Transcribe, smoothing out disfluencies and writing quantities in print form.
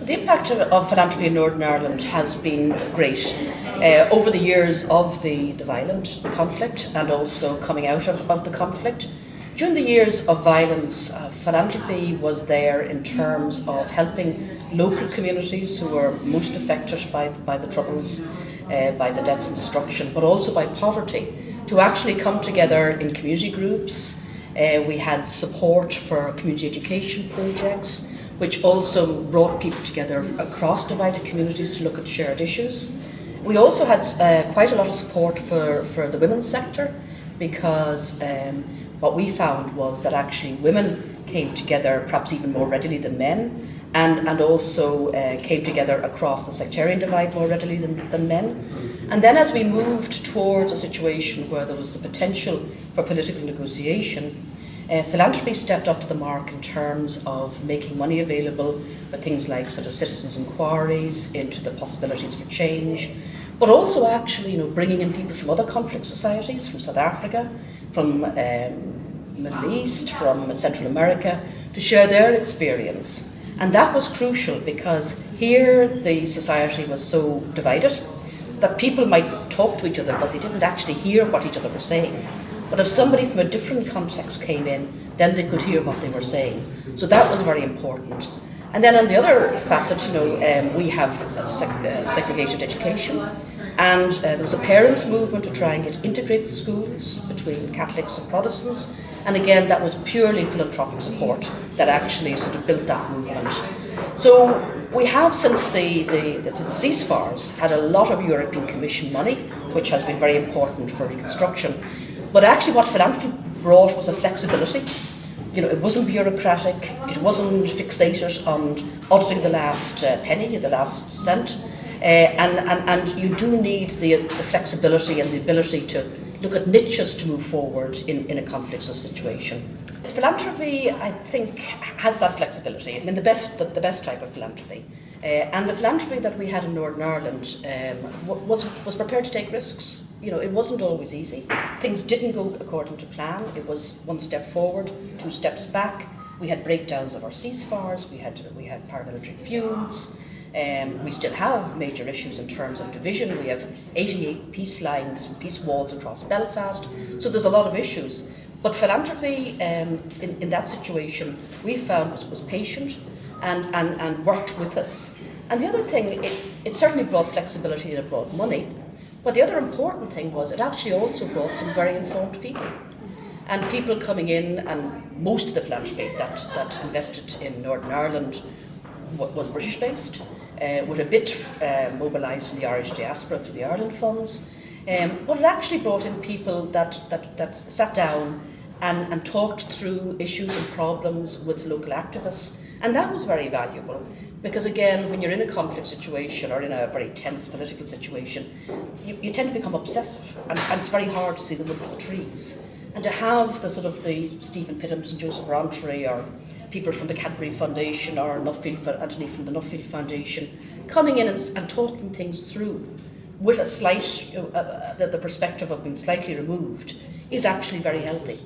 The impact of philanthropy in Northern Ireland has been great. Over the years of the violent conflict and also coming out of the conflict, during the years of violence, philanthropy was there in terms of helping local communities who were most affected by the troubles, by the deaths and destruction, but also by poverty, to actually come together in community groups. We had support for community education projects, which also brought people together across divided communities to look at shared issues. We also had quite a lot of support for the women's sector, because what we found was that actually women came together perhaps even more readily than men, and also came together across the sectarian divide more readily than men. And then as we moved towards a situation where there was the potential for political negotiation, philanthropy stepped up to the mark in terms of making money available for things like sort of citizens' inquiries into the possibilities for change, but also actually bringing in people from other conflict societies, from South Africa, from Middle East, from Central America, to share their experience. And that was crucial, because here the society was so divided that people might talk to each other, but they didn't actually hear what each other were saying. But if somebody from a different context came in, then they could hear what they were saying. So that was very important. And then on the other facet, we have segregated education, and there was a parents' movement to try and get integrated schools between Catholics and Protestants. And again, that was purely philanthropic support that actually sort of built that movement. So we have, since the ceasefires, had a lot of European Commission money, which has been very important for reconstruction. But actually what philanthropy brought was a flexibility. It wasn't bureaucratic, it wasn't fixated on auditing the last penny, the last cent. And you do need the flexibility and the ability to look at niches to move forward in a conflict situation. Philanthropy, I think, has that flexibility. I mean, the best type of philanthropy. And the philanthropy that we had in Northern Ireland was prepared to take risks. It wasn't always easy. Things didn't go according to plan. It was one step forward, two steps back. We had breakdowns of our ceasefires. We had paramilitary feuds. We still have major issues in terms of division. We have 88 peace lines, peace walls across Belfast. So there's a lot of issues. But philanthropy, in that situation, we found was patient and worked with us. And the other thing, it certainly brought flexibility and it brought money. But the other important thing was it actually also brought some very informed people. And people coming in, and most of the philanthropy that invested in Northern Ireland was British-based, with a bit mobilised from the Irish diaspora through the Ireland funds. But it actually brought in people that sat down and talked through issues and problems with local activists. And that was very valuable, because again, when you're in a conflict situation or in a very tense political situation, you tend to become obsessive, and it's very hard to see the wood for the trees. And to have the Stephen Pittams and Joseph Rowntree, or people from the Cadbury Foundation, or Anthony from the Nuffield Foundation, coming in and talking things through with a slight, the perspective of being slightly removed, is actually very healthy.